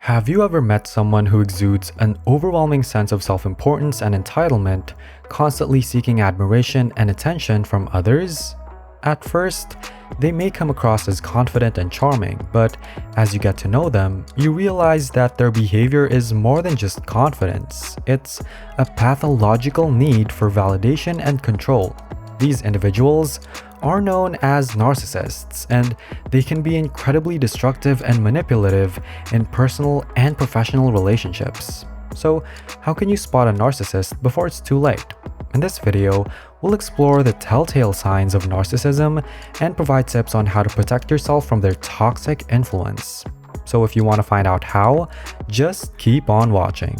Have you ever met someone who exudes an overwhelming sense of self-importance and entitlement, constantly seeking admiration and attention from others? At first, they may come across as confident and charming, but as you get to know them, you realize that their behavior is more than just confidence. It's a pathological need for validation and control. These individuals are known as narcissists, and they can be incredibly destructive and manipulative in personal and professional relationships. So, how can you spot a narcissist before it's too late? In this video, we'll explore the telltale signs of narcissism and provide tips on how to protect yourself from their toxic influence. So if you want to find out how, just keep on watching.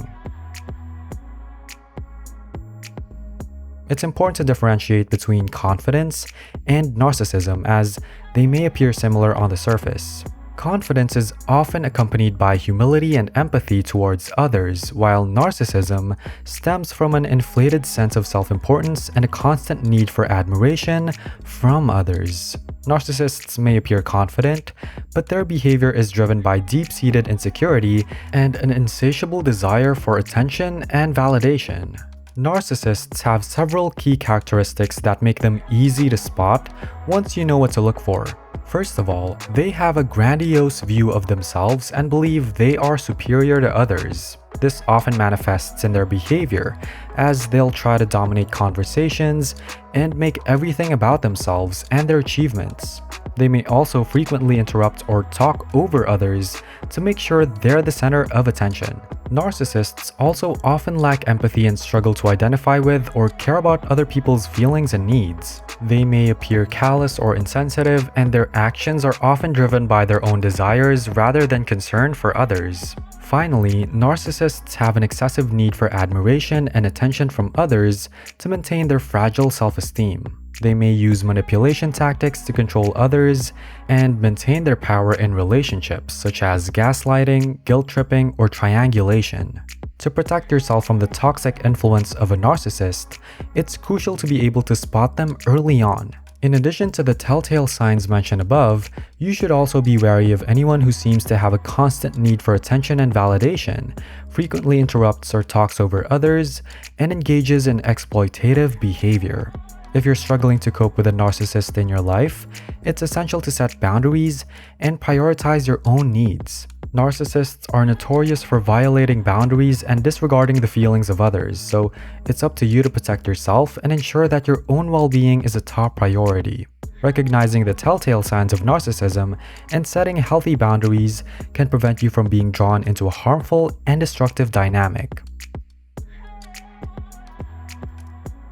It's important to differentiate between confidence and narcissism, as they may appear similar on the surface. Confidence is often accompanied by humility and empathy towards others, while narcissism stems from an inflated sense of self-importance and a constant need for admiration from others. Narcissists may appear confident, but their behavior is driven by deep-seated insecurity and an insatiable desire for attention and validation. Narcissists have several key characteristics that make them easy to spot once you know what to look for. First of all, they have a grandiose view of themselves and believe they are superior to others. This often manifests in their behavior, as they'll try to dominate conversations and make everything about themselves and their achievements. They may also frequently interrupt or talk over others to make sure they're the center of attention. Narcissists also often lack empathy and struggle to identify with or care about other people's feelings and needs. They may appear callous or insensitive, and their actions are often driven by their own desires rather than concern for others. Finally, narcissists have an excessive need for admiration and attention from others to maintain their fragile self-esteem. They may use manipulation tactics to control others and maintain their power in relationships, such as gaslighting, guilt-tripping, or triangulation. To protect yourself from the toxic influence of a narcissist, it's crucial to be able to spot them early on. In addition to the telltale signs mentioned above, you should also be wary of anyone who seems to have a constant need for attention and validation, frequently interrupts or talks over others, and engages in exploitative behavior. If you're struggling to cope with a narcissist in your life, it's essential to set boundaries and prioritize your own needs. Narcissists are notorious for violating boundaries and disregarding the feelings of others, so it's up to you to protect yourself and ensure that your own well-being is a top priority. Recognizing the telltale signs of narcissism and setting healthy boundaries can prevent you from being drawn into a harmful and destructive dynamic.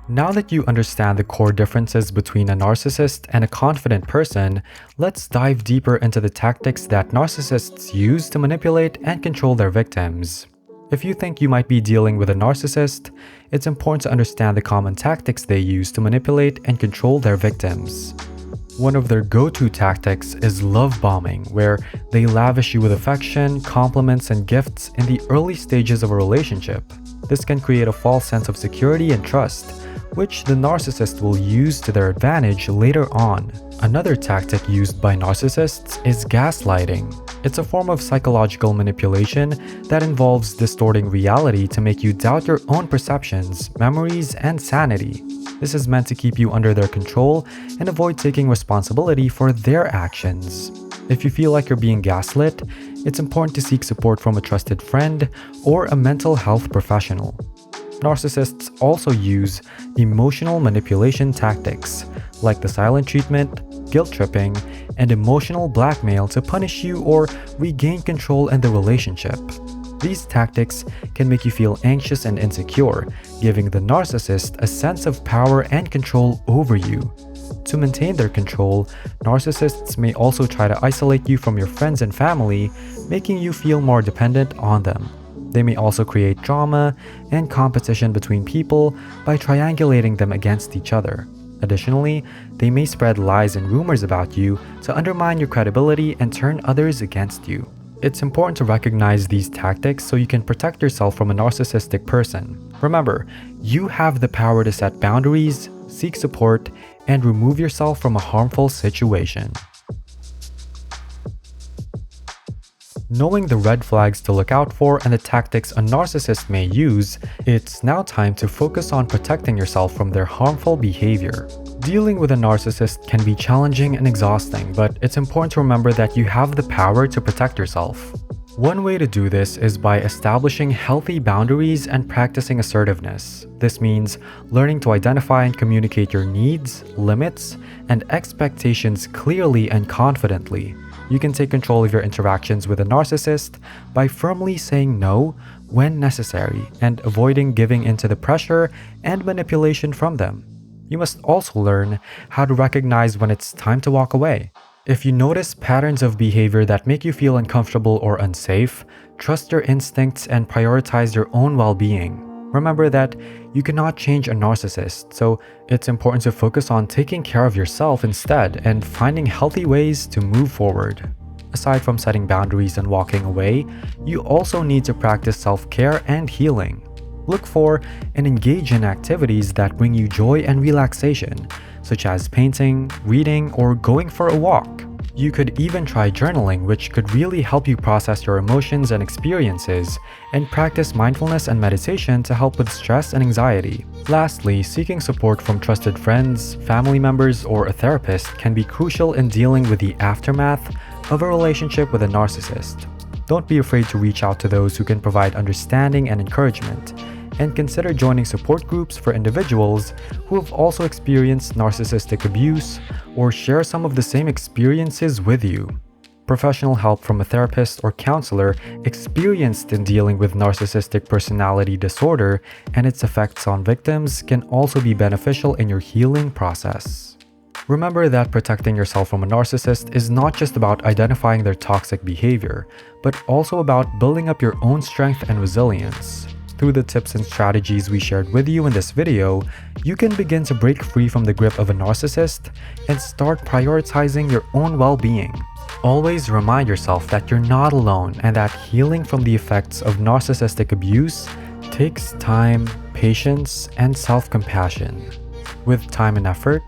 Now that you understand the core differences between a narcissist and a confident person, let's dive deeper into the tactics that narcissists use to manipulate and control their victims. If you think you might be dealing with a narcissist, it's important to understand the common tactics they use to manipulate and control their victims. One of their go-to tactics is love bombing, where they lavish you with affection, compliments, and gifts in the early stages of a relationship. This can create a false sense of security and trust, which the narcissist will use to their advantage later on. Another tactic used by narcissists is gaslighting. It's a form of psychological manipulation that involves distorting reality to make you doubt your own perceptions, memories, and sanity. This is meant to keep you under their control and avoid taking responsibility for their actions. If you feel like you're being gaslit, it's important to seek support from a trusted friend or a mental health professional. Narcissists also use emotional manipulation tactics, like the silent treatment, guilt-tripping, and emotional blackmail to punish you or regain control in the relationship. These tactics can make you feel anxious and insecure, giving the narcissist a sense of power and control over you. To maintain their control, narcissists may also try to isolate you from your friends and family, making you feel more dependent on them. They may also create drama and competition between people by triangulating them against each other. Additionally, they may spread lies and rumors about you to undermine your credibility and turn others against you. It's important to recognize these tactics so you can protect yourself from a narcissistic person. Remember, you have the power to set boundaries, seek support, and remove yourself from a harmful situation. Knowing the red flags to look out for and the tactics a narcissist may use, it's now time to focus on protecting yourself from their harmful behavior. Dealing with a narcissist can be challenging and exhausting, but it's important to remember that you have the power to protect yourself. One way to do this is by establishing healthy boundaries and practicing assertiveness. This means learning to identify and communicate your needs, limits, and expectations clearly and confidently. You can take control of your interactions with a narcissist by firmly saying no when necessary and avoiding giving into the pressure and manipulation from them. You must also learn how to recognize when it's time to walk away. If you notice patterns of behavior that make you feel uncomfortable or unsafe, trust your instincts and prioritize your own well-being. Remember that you cannot change a narcissist, so it's important to focus on taking care of yourself instead and finding healthy ways to move forward. Aside from setting boundaries and walking away, you also need to practice self-care and healing. Look for and engage in activities that bring you joy and relaxation, such as painting, reading, or going for a walk. You could even try journaling, which could really help you process your emotions and experiences, and practice mindfulness and meditation to help with stress and anxiety. Lastly, seeking support from trusted friends, family members, or a therapist can be crucial in dealing with the aftermath of a relationship with a narcissist. Don't be afraid to reach out to those who can provide understanding and encouragement, and consider joining support groups for individuals who have also experienced narcissistic abuse or share some of the same experiences with you. Professional help from a therapist or counselor experienced in dealing with narcissistic personality disorder and its effects on victims can also be beneficial in your healing process. Remember that protecting yourself from a narcissist is not just about identifying their toxic behavior, but also about building up your own strength and resilience. Through the tips and strategies we shared with you in this video, you can begin to break free from the grip of a narcissist and start prioritizing your own well-being. Always remind yourself that you're not alone and that healing from the effects of narcissistic abuse takes time, patience, and self-compassion. With time and effort,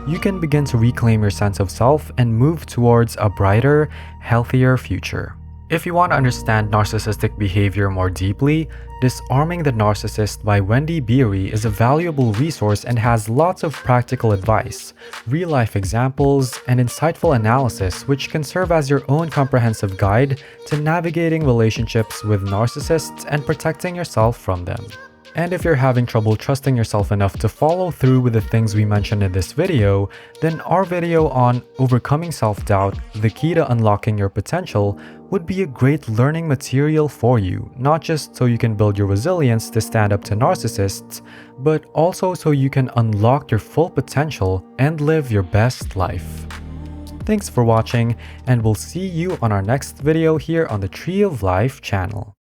you can begin to reclaim your sense of self and move towards a brighter, healthier future. If you want to understand narcissistic behavior more deeply, Disarming the Narcissist by Wendy Beery is a valuable resource and has lots of practical advice, real-life examples, and insightful analysis which can serve as your own comprehensive guide to navigating relationships with narcissists and protecting yourself from them. And if you're having trouble trusting yourself enough to follow through with the things we mentioned in this video, then our video on overcoming self-doubt, the key to unlocking your potential, would be a great learning material for you, not just so you can build your resilience to stand up to narcissists, but also so you can unlock your full potential and live your best life. Thanks for watching, and we'll see you on our next video here on the Tree of Life channel.